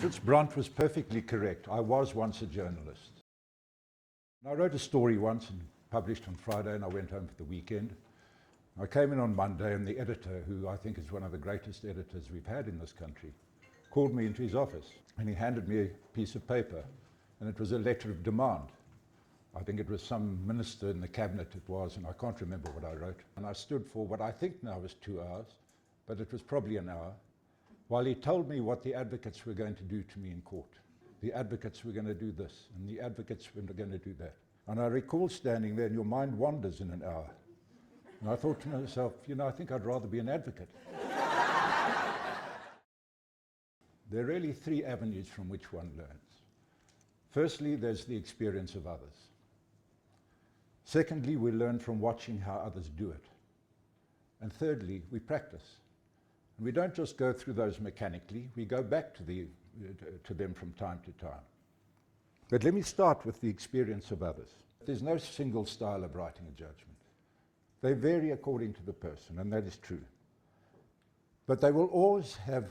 Fritz Brandt was perfectly correct. I was once a journalist. I wrote a story once and published on Friday, and I went home for the weekend. I came in on Monday, and the editor, who I think is one of the greatest editors we've had in this country, called me into his office, and he handed me a piece of paper, and it was a letter of demand. I think it was some minister in the cabinet it was, and I can't remember what I wrote. And I stood for what I think now was 2 hours, but it was probably an hour, while he told me what the advocates were going to do to me in court. The advocates were going to do this, and the advocates were going to do that. And I recall standing there, and your mind wanders in an hour. And I thought to myself, I think I'd rather be an advocate. There are really 3 avenues from which one learns. Firstly, there's the experience of others. Secondly, we learn from watching how others do it. And thirdly, we practice. And we don't just go through those mechanically, we go back to them from time to time. But let me start with the experience of others. There's no single style of writing a judgment. They vary according to the person, and that is true. But they will always have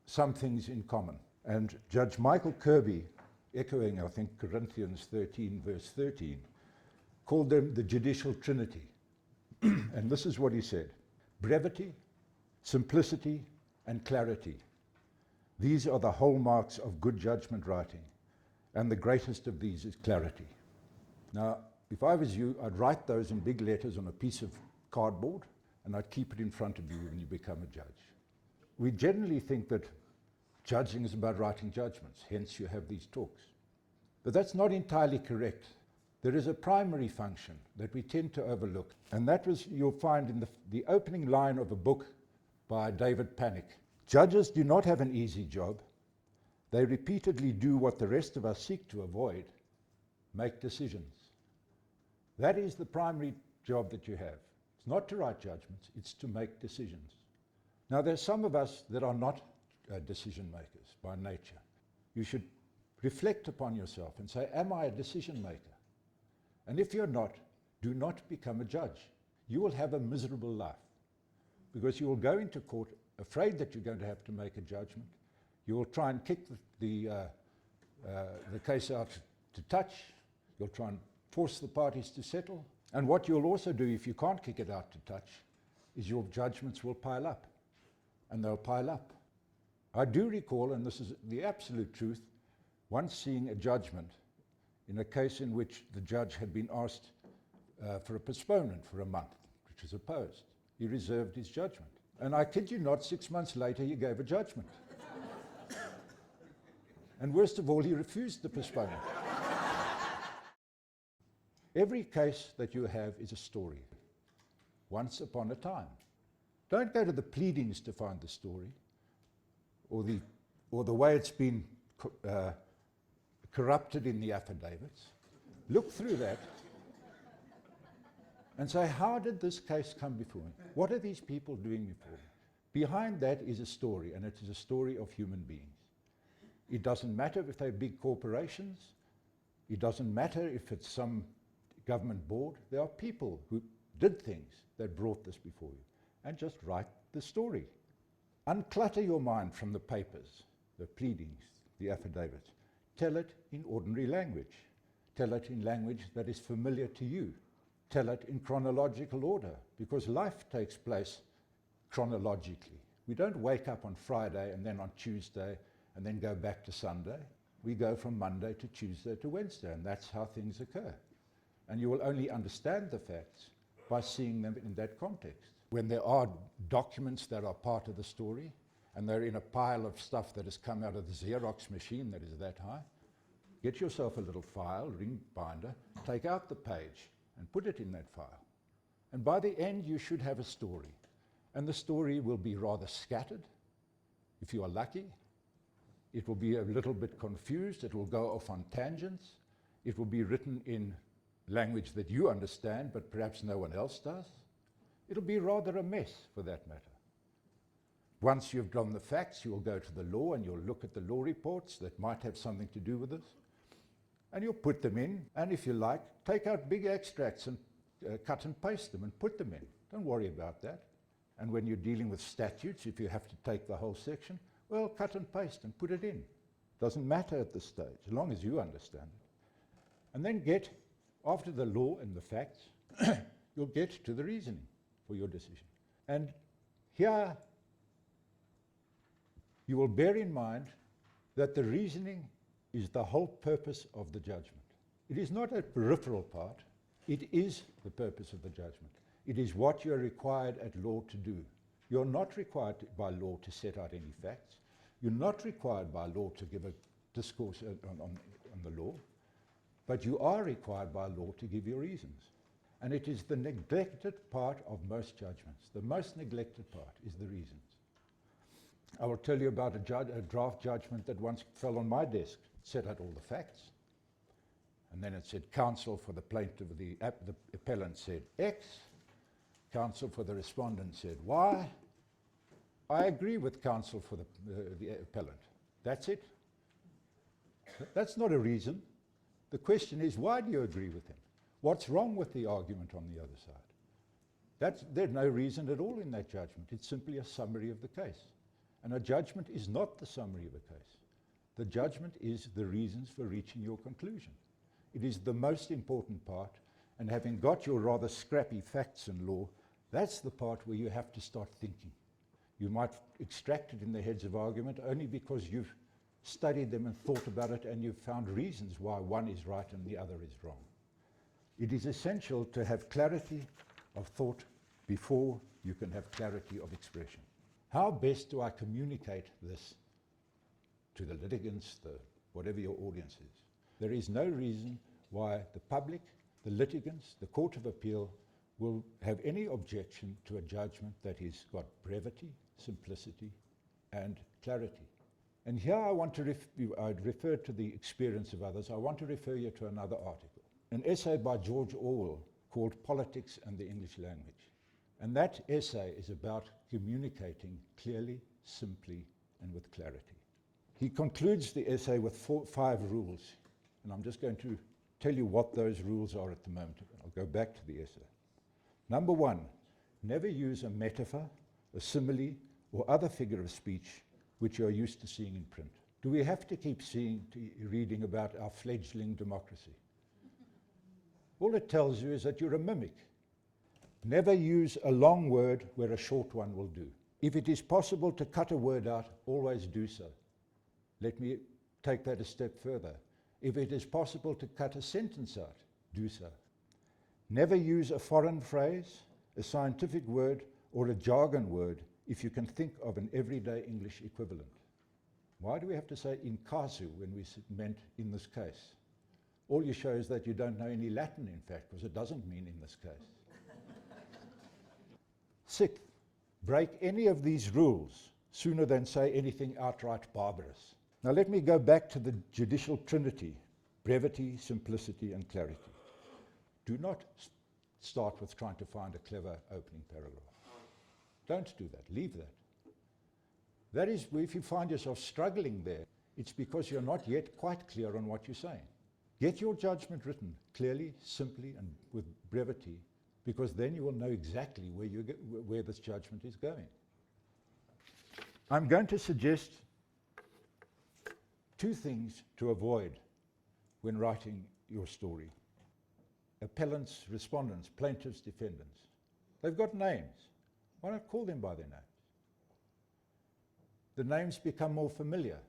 some things in common. And Judge Michael Kirby, echoing, I think, Corinthians 13, verse 13, called them the judicial trinity. And this is what he said: brevity, simplicity, and clarity. These are the hallmarks of good judgment writing, and the greatest of these is clarity. Now, if I was you, I'd write those in big letters on a piece of cardboard, and I'd keep it in front of you when you become a judge. We generally think that judging is about writing judgments, hence you have these talks. But that's not entirely correct. There is a primary function that we tend to overlook, and that was, you'll find in the opening line of a book by David Panic. Judges do not have an easy job. They repeatedly do what the rest of us seek to avoid: make decisions. That is the primary job that you have. It's not to write judgments, it's to make decisions. Now, there's some of us that are not decision makers by nature. You should reflect upon yourself and say, am I a decision maker? And if you're not, do not become a judge. You will have a miserable life, because you will go into court afraid that you're going to have to make a judgment. You will try and kick the case out to touch. You'll try and force the parties to settle. And what you'll also do, if you can't kick it out to touch, is your judgments will pile up, and they'll pile up. I do recall, and this is the absolute truth, once seeing a judgment in a case in which the judge had been asked for a postponement for a month, which was opposed. He reserved his judgment. And I kid you not, 6 months later he gave a judgment. And worst of all, he refused the postponement. Every case that you have is a story. Once upon a time. Don't go to the pleadings to find the story, or the way it's been corrupted in the affidavits. Look through that and say, how did this case come before me? What are these people doing before me? Behind that is a story, and it is a story of human beings. It doesn't matter if they're big corporations. It doesn't matter if it's some government board. There are people who did things that brought this before you. And just write the story. Unclutter your mind from the papers, the pleadings, the affidavits. Tell it in ordinary language. Tell it in language that is familiar to you. Tell it in chronological order, because life takes place chronologically. We don't wake up on Friday and then on Tuesday and then go back to Sunday. We go from Monday to Tuesday to Wednesday, and that's how things occur. And you will only understand the facts by seeing them in that context. When there are documents that are part of the story, and they're in a pile of stuff that has come out of the Xerox machine that is that high, get yourself a little file, ring binder, take out the page and put it in that file. And by the end, you should have a story. And the story will be rather scattered, if you are lucky. It will be a little bit confused. It will go off on tangents. It will be written in language that you understand, but perhaps no one else does. It'll be rather a mess, for that matter. Once you've done the facts, you'll go to the law and you'll look at the law reports that might have something to do with this, and you'll put them in, and if you like, take out big extracts and cut and paste them and put them in. Don't worry about that. And when you're dealing with statutes, if you have to take the whole section, well, cut and paste and put it in. Doesn't matter at this stage, as long as you understand it. And then after the law and the facts, you'll get to the reasoning for your decision. And here, you will bear in mind that the reasoning is the whole purpose of the judgment. It is not a peripheral part, it is the purpose of the judgment. It is what you're required at law to do. You're not required by law to set out any facts. You're not required by law to give a discourse on the law, but you are required by law to give your reasons. And it is the neglected part of most judgments. The most neglected part is the reasons. I will tell you about a draft judgment that once fell on my desk. It set out all the facts. And then it said, counsel for the plaintiff, the appellant said X. Counsel for the respondent said Y. I agree with counsel for the appellant. That's it. That's not a reason. The question is, why do you agree with him? What's wrong with the argument on the other side? There's no reason at all in that judgment. It's simply a summary of the case. And a judgment is not the summary of a case. The judgment is the reasons for reaching your conclusion. It is the most important part, and having got your rather scrappy facts and law, that's the part where you have to start thinking. You might extract it in the heads of argument only because you've studied them and thought about it and you've found reasons why one is right and the other is wrong. It is essential to have clarity of thought before you can have clarity of expression. How best do I communicate this to the litigants, whatever your audience is? There is no reason why the public, the litigants, the Court of Appeal will have any objection to a judgment that has got brevity, simplicity, and clarity. And here I want to I'd referred to the experience of others. I want to refer you to another article, an essay by George Orwell called Politics and the English Language. And that essay is about communicating clearly, simply, and with clarity. He concludes the essay with 5 rules, and I'm just going to tell you what those rules are at the moment. I'll go back to the essay. Number 1, never use a metaphor, a simile, or other figure of speech which you're used to seeing in print. Do we have to keep reading about our fledgling democracy? All it tells you is that you're a mimic. Never use a long word where a short one will do. If it is possible to cut a word out, always do so. Let me take that a step further. If it is possible to cut a sentence out, do so. Never use a foreign phrase, a scientific word, or a jargon word if you can think of an everyday English equivalent. Why do we have to say in casu when we meant in this case? All you show is that you don't know any Latin, in fact, because it doesn't mean in this case. 6th, break any of these rules sooner than say anything outright barbarous. Now let me go back to the judicial trinity, brevity, simplicity, and clarity. Do not start with trying to find a clever opening paragraph. Don't do that. Leave that. That is, if you find yourself struggling there, it's because you're not yet quite clear on what you're saying. Get your judgment written clearly, simply, and with brevity, because then you will know exactly where this judgment is going. I'm going to suggest 2 things to avoid when writing your story. Appellants, respondents, plaintiffs, defendants. They've got names. Why not call them by their names? The names become more familiar.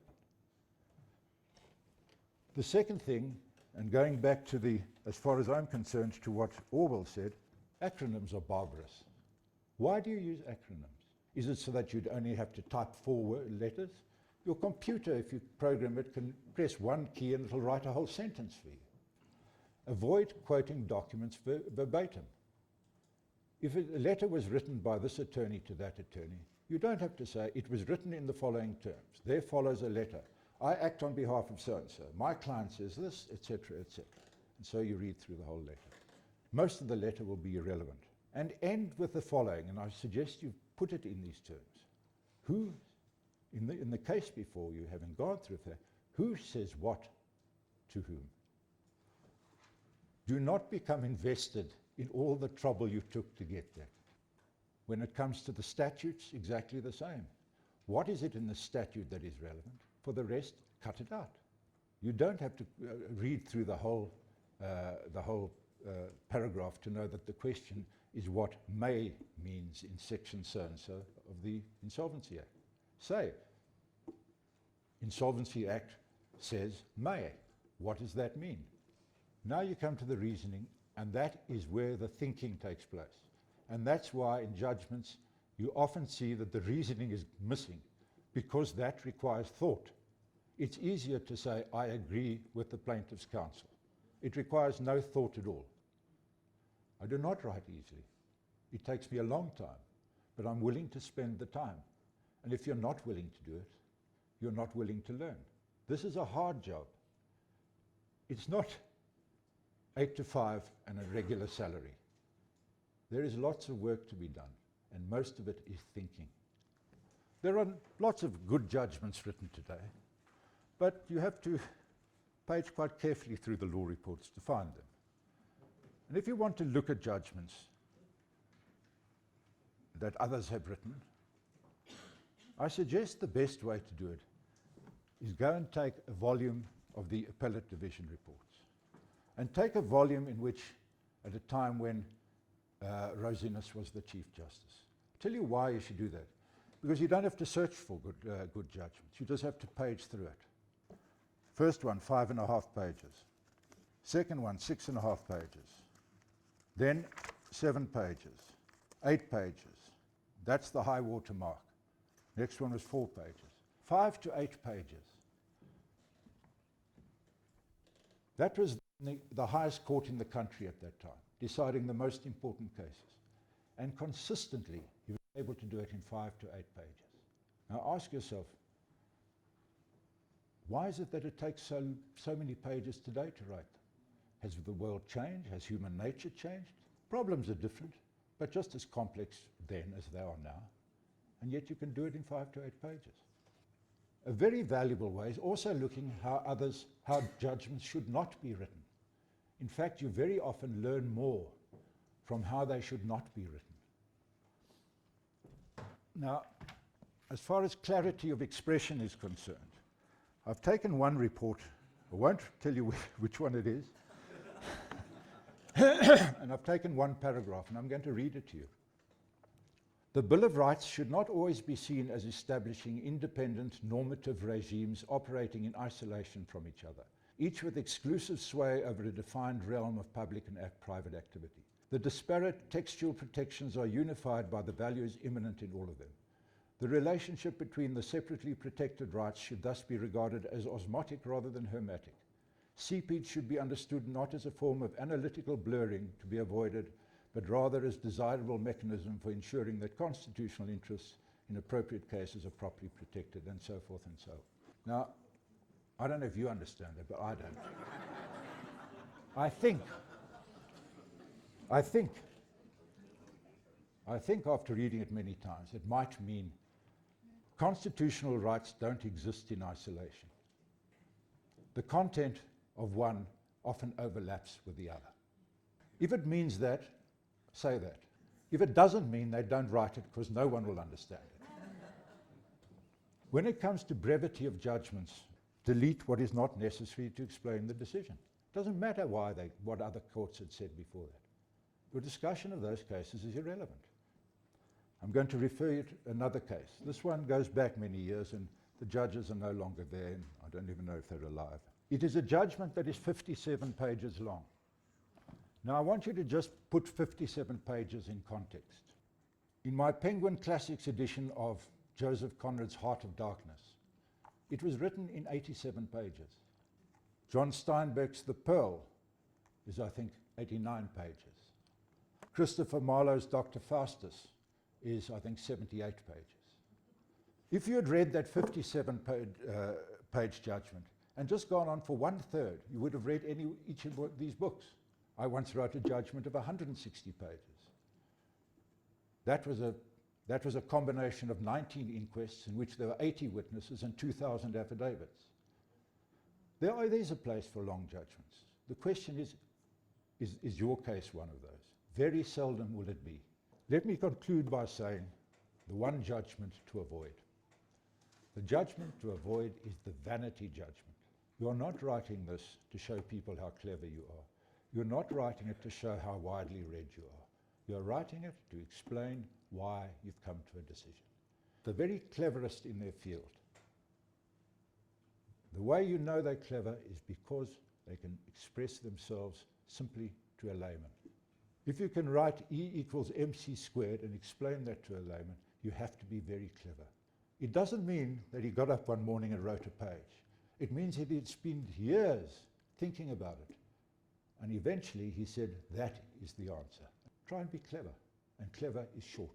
The second thing, and going back to as far as I'm concerned, to what Orwell said, acronyms are barbarous. Why do you use acronyms? Is it so that you'd only have to type 4 letters? Your computer, if you program it, can press 1 key and it'll write a whole sentence for you. Avoid quoting documents verbatim. If a letter was written by this attorney to that attorney, you don't have to say, it was written in the following terms. There follows a letter. I act on behalf of so-and-so. My client says this, etc., etc. And so you read through the whole letter. Most of the letter will be irrelevant. And end with the following, and I suggest you put it in these terms. Who, in the case before you, having gone through that, who says what to whom? Do not become invested in all the trouble you took to get there. When it comes to the statutes, exactly the same. What is it in the statute that is relevant? For the rest, cut it out. You don't have to read through the whole paragraph to know that the question is what may means in section so-and-so of the Insolvency Act. Say, Insolvency Act says may. What does that mean? Now you come to the reasoning, and that is where the thinking takes place. And that's why in judgments you often see that the reasoning is missing, because that requires thought. It's easier to say, I agree with the plaintiff's counsel. It requires no thought at all. I do not write easily. It takes me a long time, but I'm willing to spend the time. And if you're not willing to do it, you're not willing to learn. This is a hard job. It's not 8 to 5 and a regular salary. There is lots of work to be done, and most of it is thinking. There are lots of good judgments written today, but you have to page quite carefully through the law reports to find them. And if you want to look at judgments that others have written, I suggest the best way to do it is go and take a volume of the Appellate Division reports, and take a volume in which, at a time when Rosinus was the Chief Justice. I'll tell you why you should do that. Because you don't have to search for good judgments. You just have to page through it. First one, 5.5 pages. Second one, 6.5 pages. Then 7 pages, 8 pages. That's the high water mark. Next one was 4 pages. 5 to 8 pages. That was the highest court in the country at that time, deciding the most important cases. And consistently, he was able to do it in 5 to 8 pages. Now ask yourself, why is it that it takes so many pages today to write them? Has the world changed? Has human nature changed? Problems are different, but just as complex then as they are now. And yet you can do it in 5 to 8 pages. A very valuable way is also looking how judgments should not be written. In fact, you very often learn more from how they should not be written. Now, as far as clarity of expression is concerned, I've taken one report. I won't tell you which one it is. And I've taken one paragraph, and I'm going to read it to you. The Bill of Rights should not always be seen as establishing independent normative regimes operating in isolation from each other, each with exclusive sway over a defined realm of public and private activity. The disparate textual protections are unified by the values immanent in all of them. The relationship between the separately protected rights should thus be regarded as osmotic rather than hermetic. Seepage should be understood not as a form of analytical blurring to be avoided, but rather as desirable mechanism for ensuring that constitutional interests in appropriate cases are properly protected, and so forth and so on. Now, I don't know if you understand it, but I don't. I think after reading it many times, it might mean constitutional rights don't exist in isolation. The content of one often overlaps with the other. If it means that, say that. If it doesn't mean, they don't write it because no one will understand it. When it comes to brevity of judgments, delete what is not necessary to explain the decision. It doesn't matter what other courts had said before that. Your discussion of those cases is irrelevant. I'm going to refer you to another case. This one goes back many years, and the judges are no longer there, and I don't even know if they're alive. It is a judgment that is 57 pages long. Now, I want you to just put 57 pages in context. In my Penguin Classics edition of Joseph Conrad's Heart of Darkness, it was written in 87 pages. John Steinbeck's The Pearl is, I think, 89 pages. Christopher Marlowe's Dr. Faustus is, I think, 78 pages. If you had read that 57-page judgment and just gone on for 1/3, you would have read each of these books. I once wrote a judgment of 160 pages. That was a combination of 19 inquests in which there were 80 witnesses and 2,000 affidavits. There's a place for long judgments. The question is your case one of those? Very seldom will it be. Let me conclude by saying the one judgment to avoid. The judgment to avoid is the vanity judgment. You are not writing this to show people how clever you are. You're not writing it to show how widely read you are. You're writing it to explain why you've come to a decision. The very cleverest in their field. The way you know they're clever is because they can express themselves simply to a layman. If you can write E equals mc squared and explain that to a layman, you have to be very clever. It doesn't mean that he got up one morning and wrote a page. It means that he'd spent years thinking about it. And eventually he said, that is the answer. Try and be clever. And clever is short.